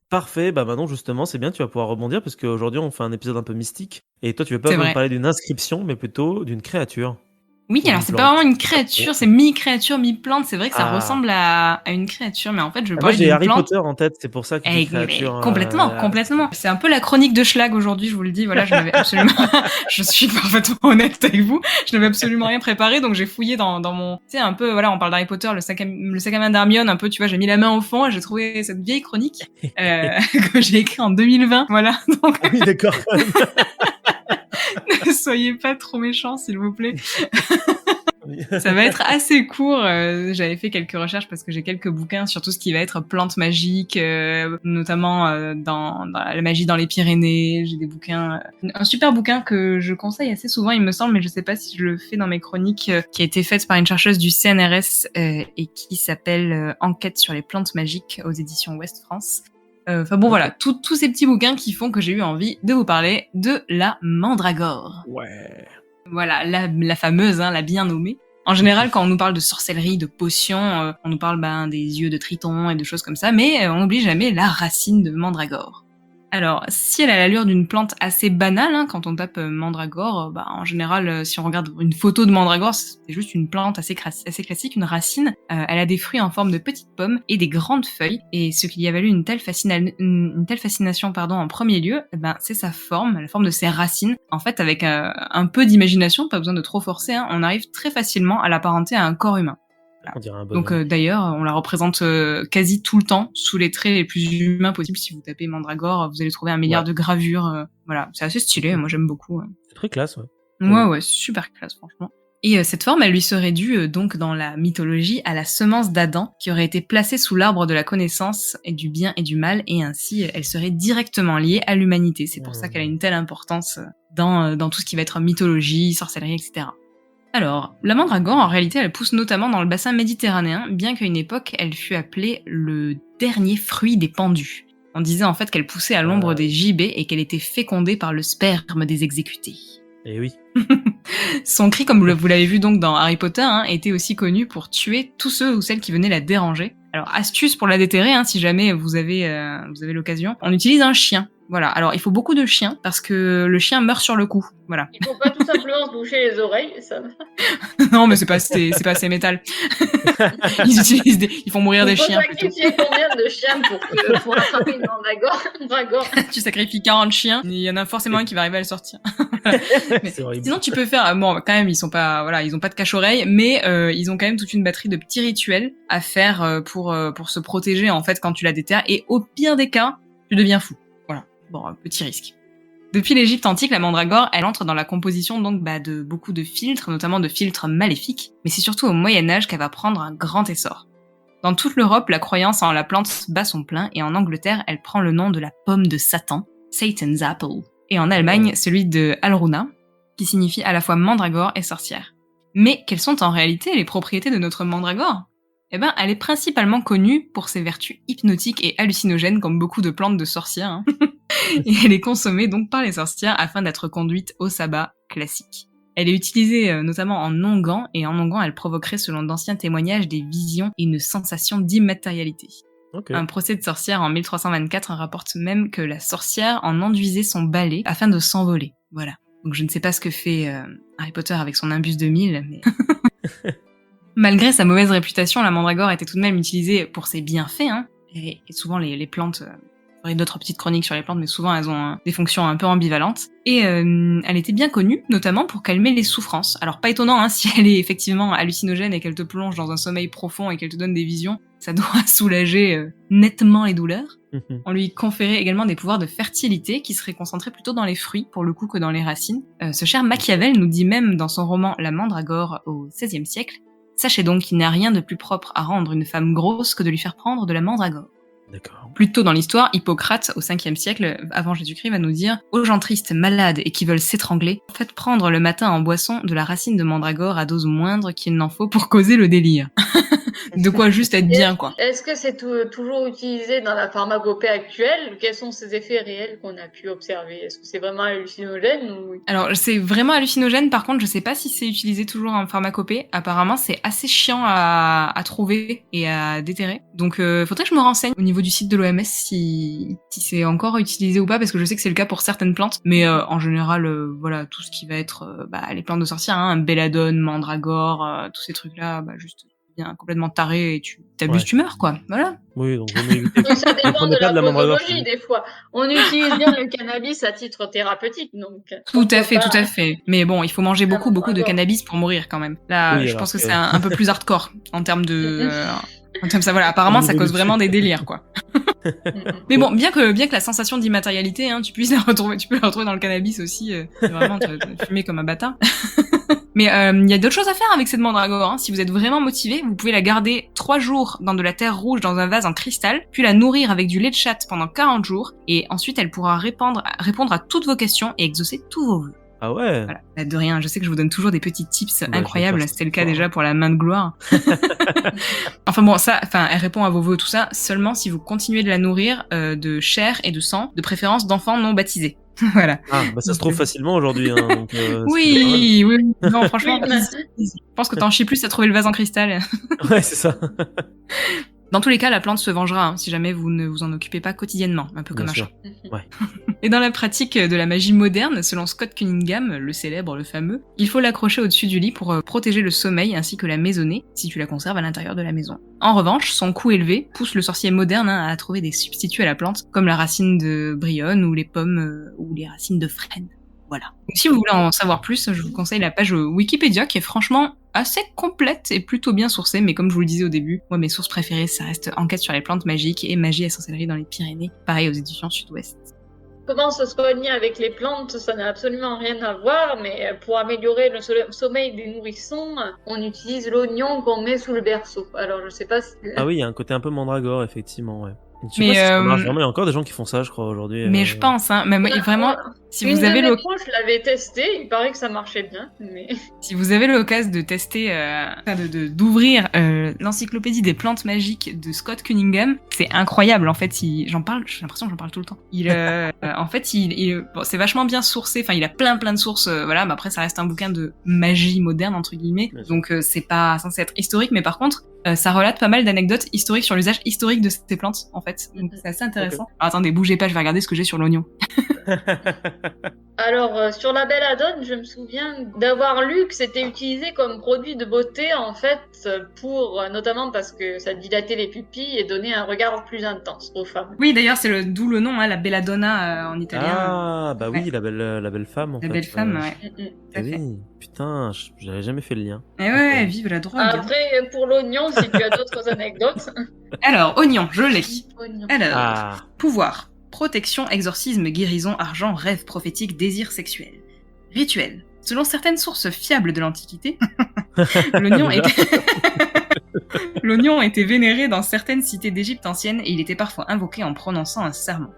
Parfait, bah, maintenant justement, c'est bien, tu vas pouvoir rebondir parce qu'aujourd'hui on fait un épisode un peu mystique et toi tu veux pas C'est me vrai. parler d'une inscription, mais plutôt d'une créature Oui, ou alors d'une c'est pas plante. vraiment une Pas trop. créature, c'est mi-créature, mi-plante. C'est vrai que ça Ah! ressemble à une créature, mais en fait, je vais Ah moi parler j'ai d'une Harry plante. Potter en tête, c'est pour ça que je dis Mais créature, complètement, complètement. C'est un peu la chronique de Schlag aujourd'hui, je vous le dis. Voilà, je n'avais absolument, je suis parfaitement honnête avec vous. Je n'avais absolument rien préparé, donc j'ai fouillé dans mon, tu sais, un peu, voilà, on parle d'Harry Potter, le sac à main d'Hermione, un peu, tu vois, j'ai mis la main au fond et j'ai trouvé cette vieille chronique, que j'ai écrite en 2020. Voilà. Donc, Ah oui d'accord quand même. ne soyez pas trop méchants, s'il vous plaît. Oui. Ça va être assez court. J'avais fait quelques recherches parce que j'ai quelques bouquins sur tout ce qui va être plantes magiques, notamment dans la magie dans les Pyrénées. J'ai des bouquins, un super bouquin que je conseille assez souvent, il me semble, mais je sais pas si je le fais dans mes chroniques, qui a été faite par une chercheuse du CNRS et qui s'appelle Enquête sur les plantes magiques aux éditions Ouest France. Enfin bon, OK. voilà, tous ces petits bouquins qui font que j'ai eu envie de vous parler de la mandragore. Ouais. Voilà, la fameuse, hein, la bien nommée. En général, quand on nous parle de sorcellerie, de potions, on nous parle des yeux de Triton et de choses comme ça, mais on n'oublie jamais la racine de mandragore. Alors, si elle a l'allure d'une plante assez banale, hein, quand on tape mandragore, en général, si on regarde une photo de mandragore, c'est juste une plante assez classique, une racine. Elle a des fruits en forme de petites pommes et des grandes feuilles. Et ce qui lui a valu une telle fascination en premier lieu, c'est sa forme, la forme de ses racines. En fait, avec un peu d'imagination, pas besoin de trop forcer, hein, on arrive très facilement à l'apparenter à un corps humain. On dirait un Donc bonhomme. d'ailleurs, on la représente quasi tout le temps sous les traits les plus humains possibles. Si vous tapez Mandragore, vous allez trouver un milliard Ouais. de gravures. Voilà, c'est assez stylé, moi j'aime beaucoup. C'est très classe, ouais. Ouais, super classe, franchement. Et cette forme, elle lui serait due, donc dans la mythologie, à la semence d'Adam, qui aurait été placée sous l'arbre de la connaissance et du bien et du mal, et ainsi elle serait directement liée à l'humanité. C'est pour ça qu'elle a une telle importance dans tout ce qui va être mythologie, sorcellerie, etc. Alors, la mandragore, en réalité, elle pousse notamment dans le bassin méditerranéen, bien qu'à une époque, elle fut appelée le dernier fruit des pendus. On disait en fait qu'elle poussait à l'ombre des gibets et qu'elle était fécondée par le sperme des exécutés. Eh oui. Son cri, comme vous l'avez vu donc dans Harry Potter, hein, était aussi connu pour tuer tous ceux ou celles qui venaient la déranger. Alors, astuce pour la déterrer, hein, si jamais vous avez l'occasion, on utilise un chien. Voilà, alors il faut beaucoup de chiens parce que le chien meurt sur le coup. Voilà. Il faut pas tout simplement se boucher les oreilles, ça va. Non, mais c'est pas assez métal. Ils font mourir des chiens plutôt. Tu sacrifies combien de chiens pour attraper une mandragore? Tu sacrifies 40 chiens, il y en a forcément un qui va arriver à le sortir. C'est horrible. Sinon, tu peux faire, bon, quand même, ils ont pas de cache-oreille, mais ils ont quand même toute une batterie de petits rituels à faire pour se protéger en fait quand tu la déterres. Et au pire des cas, tu deviens fou. Voilà, bon, petit risque. Depuis l'Égypte antique, la mandragore, elle entre dans la composition donc de beaucoup de filtres, notamment de filtres maléfiques, mais c'est surtout au Moyen-Âge qu'elle va prendre un grand essor. Dans toute l'Europe, la croyance en la plante bat son plein, et en Angleterre, elle prend le nom de la pomme de Satan, Satan's Apple, et en Allemagne, celui de Alruna, qui signifie à la fois mandragore et sorcière. Mais quelles sont en réalité les propriétés de notre mandragore ? Eh ben, elle est principalement connue pour ses vertus hypnotiques et hallucinogènes, comme beaucoup de plantes de sorcières, hein. Et elle est consommée donc par les sorcières afin d'être conduite au sabbat classique. Elle est utilisée notamment en onguent, et en onguent, elle provoquerait, selon d'anciens témoignages, des visions et une sensation d'immatérialité. Ok. Un procès de sorcière en 1324 rapporte même que la sorcière en enduisait son balai afin de s'envoler. Voilà. Donc je ne sais pas ce que fait Harry Potter avec son imbus de 1000, mais... Malgré sa mauvaise réputation, la mandragore était tout de même utilisée pour ses bienfaits, hein, et souvent les plantes... Il y a d'autres petites chroniques sur les plantes, mais souvent elles ont des fonctions un peu ambivalentes. Et elle était bien connue, notamment pour calmer les souffrances. Alors pas étonnant, hein, si elle est effectivement hallucinogène et qu'elle te plonge dans un sommeil profond et qu'elle te donne des visions, ça doit soulager nettement les douleurs. On lui conférait également des pouvoirs de fertilité qui seraient concentrés plutôt dans les fruits, pour le coup, que dans les racines. Ce cher Machiavel nous dit même dans son roman La Mandragore au XVIe siècle, « Sachez donc qu'il n'y a rien de plus propre à rendre une femme grosse que de lui faire prendre de la mandragore. » D'accord. Plus tôt dans l'histoire, Hippocrate, au 5e siècle, avant Jésus-Christ, va nous dire « Aux gens tristes, malades et qui veulent s'étrangler, faites prendre le matin en boisson de la racine de mandragore à dose moindre qu'il n'en faut pour causer le délire. » de quoi juste être bien, quoi. Est-ce que c'est toujours utilisé dans la pharmacopée actuelle? Quels sont ces effets réels qu'on a pu observer? Est-ce que c'est vraiment hallucinogène ou... Alors, c'est vraiment hallucinogène, par contre, je sais pas si c'est utilisé toujours en pharmacopée. Apparemment, c'est assez chiant à trouver et à déterrer. Donc, faudrait que je me renseigne au niveau du site de l'OMS si c'est encore utilisé ou pas, parce que je sais que c'est le cas pour certaines plantes. Mais en général, voilà, tout ce qui va être les plantes de sorcière, hein, belladone, mandragore, tous ces trucs-là, juste bien complètement taré et tu t'abuses, tu meurs, quoi. Voilà. Oui, donc vaut mieux éviter. Donc ça dépend prenez de pas la de la mandragore, posologie, des fois. On utilise bien le cannabis à titre thérapeutique, donc... Tout à fait. Mais bon, il faut manger beaucoup de mandragore. cannabis pour mourir, quand même. Là, Oui, je alors pense que que- c'est un peu plus hardcore en termes de... en termes ça, voilà, apparemment, ça cause vraiment des délires, quoi. Mais bon, bien que la sensation d'immatérialité, hein, tu peux la retrouver dans le cannabis aussi, vraiment, tu vas fumer comme un bâtard. Mais il y a d'autres choses à faire avec cette mandragore. Hein. Si vous êtes vraiment motivé, vous pouvez la garder 3 jours dans de la terre rouge dans un vase en cristal, puis la nourrir avec du lait de chatte pendant 40 jours, et ensuite elle pourra répondre à toutes vos questions et exaucer tous vos vœux. Ah ouais. Voilà. De rien, je sais que je vous donne toujours des petits tips Bah, incroyables, je vais faire c'était le ça cas ce soir. déjà pour la main de gloire. Enfin bon, elle répond à vos vœux, tout ça, seulement si vous continuez de la nourrir de chair et de sang, de préférence d'enfants non baptisés. Voilà. Ah, bah ça se trouve facilement aujourd'hui. Hein, donc, Oui. Non, franchement, Oui, je pense que t'en chies plus à trouver le vase en cristal. Ouais, c'est ça. Dans tous les cas, la plante se vengera hein, si jamais vous ne vous en occupez pas quotidiennement, un peu comme Bien un sûr. chat. Et dans la pratique de la magie moderne, selon Scott Cunningham, le célèbre, le fameux, il faut l'accrocher au-dessus du lit pour protéger le sommeil ainsi que la maisonnée, si tu la conserves à l'intérieur de la maison. En revanche, son coût élevé pousse le sorcier moderne à trouver des substituts à la plante, comme la racine de brionne ou les pommes ou les racines de frêne. Voilà. Donc, si vous voulez en savoir plus, je vous conseille la page Wikipédia qui est franchement assez complète et plutôt bien sourcée, mais comme je vous le disais au début, moi mes sources préférées ça reste Enquête sur les plantes magiques et Magie et sorcellerie dans les Pyrénées, pareil aux éditions Sud-Ouest. Comment se soigner avec les plantes, ça n'a absolument rien à voir, mais pour améliorer le sommeil des nourrissons, on utilise l'oignon qu'on met sous le berceau. Alors je sais pas si... Ah oui, il y a un côté un peu mandragore, effectivement, ouais. Je sais Mais, pas si ça marche vraiment, il y a encore des gens qui font ça, je crois, aujourd'hui. Mais je pense, hein, mais vraiment, si vous avez Une de mes proches l'avait testé, il paraît que ça marchait bien, mais... Si vous avez l'occasion de tester, d'ouvrir l'encyclopédie des plantes magiques de Scott Cunningham, c'est incroyable. En fait, j'en parle, j'ai l'impression que j'en parle tout le temps. En fait, bon, c'est vachement bien sourcé. Enfin, il a plein de sources. Voilà, mais après, ça reste un bouquin de magie moderne entre guillemets. Donc, c'est pas censé être historique, mais par contre, ça relate pas mal d'anecdotes historiques sur l'usage historique de ces plantes, en fait. Donc, c'est assez intéressant. Okay. Alors, attendez, bougez pas, je vais regarder ce que j'ai sur l'oignon. Alors, sur la belladone, je me souviens d'avoir lu que c'était utilisé comme produit de beauté, en fait, pour, notamment parce que ça dilatait les pupilles et donnait un regard plus intense aux femmes. Oui, d'ailleurs, c'est d'où le nom, hein, la belladonna en italien. Ah, bah ouais. Oui, la belle femme, en fait. La belle femme, ouais. Oui, putain, j'avais jamais fait le lien. Eh ouais, vive la drogue. Après, pour l'oignon, si tu as d'autres anecdotes. Alors, oignon, je l'ai. Alors, pouvoir. Protection, exorcisme, guérison, argent, rêve prophétique, désir sexuel. Rituel. Selon certaines sources fiables de l'Antiquité, l'oignon était vénéré dans certaines cités d'Égypte ancienne et il était parfois invoqué en prononçant un serment.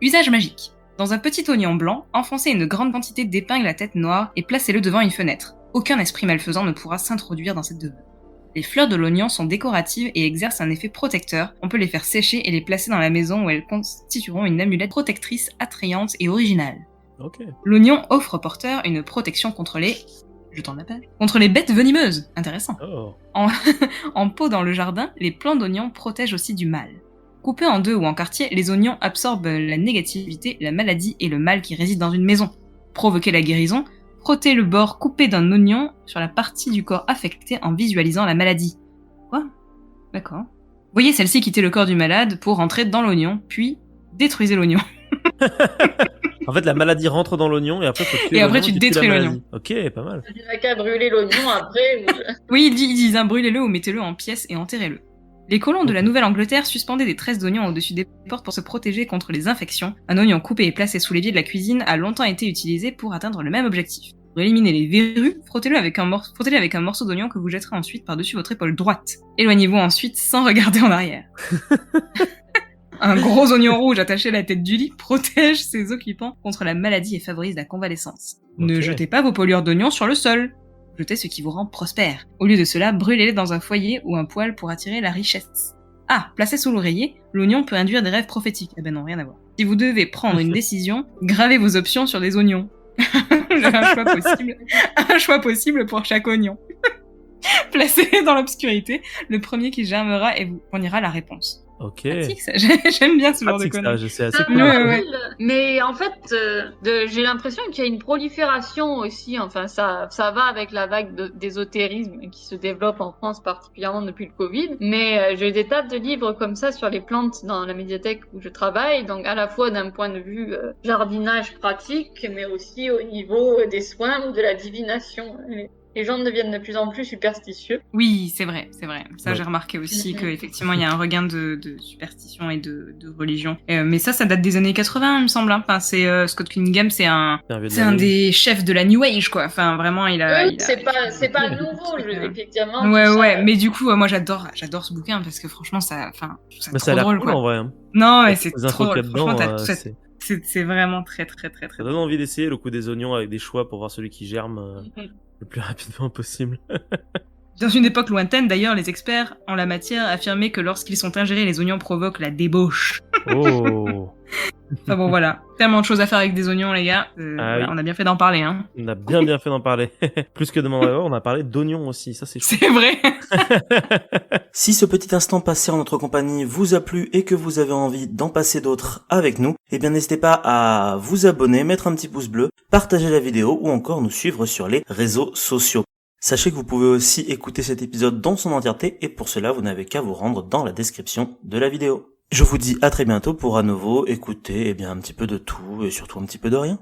Usage magique. Dans un petit oignon blanc, enfoncez une grande quantité d'épingles à tête noire et placez-le devant une fenêtre. Aucun esprit malfaisant ne pourra s'introduire dans cette demeure. Les fleurs de l'oignon sont décoratives et exercent un effet protecteur. On peut les faire sécher et les placer dans la maison où elles constitueront une amulette protectrice attrayante et originale. Okay. L'oignon offre au porteur une protection contre les... Je tourne la page. Contre les bêtes venimeuses. Intéressant. Oh. En pot dans le jardin, les plants d'oignons protègent aussi du mal. Coupés en deux ou en quartiers, les oignons absorbent la négativité, la maladie et le mal qui réside dans une maison. Provoquer la guérison, frottez le bord coupé d'un oignon sur la partie du corps affectée en visualisant la maladie. Quoi ? D'accord. Voyez celle-ci quitter le corps du malade pour rentrer dans l'oignon, puis détruisez l'oignon. En fait, la maladie rentre dans l'oignon et après, faut tuer et après tu détruis l'oignon. Ok, pas mal. Tu n'as qu'à brûler l'oignon après. Oui, ils disent hein, brûlez-le ou mettez-le en pièces et enterrez-le. Les colons de la Nouvelle-Angleterre suspendaient des tresses d'oignons au-dessus des portes pour se protéger contre les infections. Un oignon coupé et placé sous l'évier de la cuisine a longtemps été utilisé pour atteindre le même objectif. Pour éliminer les verrues, frottez-le avec un morceau d'oignon que vous jetterez ensuite par-dessus votre épaule droite. Éloignez-vous ensuite sans regarder en arrière. Un gros oignon rouge attaché à la tête du lit protège ses occupants contre la maladie et favorise la convalescence. Okay. Ne jetez pas vos pollueurs d'oignons sur le sol. jetez ce qui vous rend prospère. Au lieu de cela, brûlez-les dans un foyer ou un poêle pour attirer la richesse. Ah, placé sous l'oreiller, l'oignon peut induire des rêves prophétiques. Eh ben non, rien à voir. Si vous devez prendre une décision, gravez vos options sur des oignons. Un choix possible pour chaque oignon. Placez-les dans l'obscurité, le premier qui germera et vous fournira la réponse. Ok. Pratique, ça. J'aime bien ce genre de Pratique, ça, conneries. c'est assez Ah, cool. Ouais. Mais en fait, j'ai l'impression qu'il y a une prolifération aussi. Enfin, ça va avec la vague d'ésotérisme qui se développe en France, particulièrement depuis le Covid. Mais j'ai des tas de livres comme ça sur les plantes dans la médiathèque où je travaille. Donc, à la fois d'un point de vue jardinage pratique, mais aussi au niveau des soins ou de la divination. Les gens deviennent de plus en plus superstitieux. Oui, c'est vrai, c'est vrai. Ça, Ouais. j'ai remarqué aussi qu'effectivement, il y a un regain de superstition et de religion. Mais ça date des années 80, il me semble. Hein. Enfin, c'est Scott Cunningham, c'est un des chefs de la New Age, quoi. Enfin, vraiment, C'est pas nouveau, effectivement. Ouais. Mais du coup, moi, j'adore ce bouquin parce que franchement, ça Mais trop ça a l'air drôle, cool quoi. en vrai. Hein. Non, mais Avec c'est les infos trop qu'il y a drôle. dedans, Franchement, c'est- c'est vraiment très ça donne envie d'essayer le coup des oignons avec des choix pour voir celui qui germe le plus rapidement possible. Dans une époque lointaine, d'ailleurs, les experts en la matière affirmaient que lorsqu'ils sont ingérés, les oignons provoquent la débauche. Oh. Enfin bon, voilà. Tellement de choses à faire avec des oignons, les gars. Ah oui. On a bien fait d'en parler, hein. On a bien fait d'en parler. Plus que de mandragore, on a parlé d'oignons aussi. Ça, c'est chouette. C'est vrai. Si ce petit instant passé en notre compagnie vous a plu et que vous avez envie d'en passer d'autres avec nous, eh bien n'hésitez pas à vous abonner, mettre un petit pouce bleu, partager la vidéo ou encore nous suivre sur les réseaux sociaux. Sachez que vous pouvez aussi écouter cet épisode dans son entièreté et pour cela vous n'avez qu'à vous rendre dans la description de la vidéo. Je vous dis à très bientôt pour à nouveau écouter un petit peu de tout et surtout un petit peu de rien.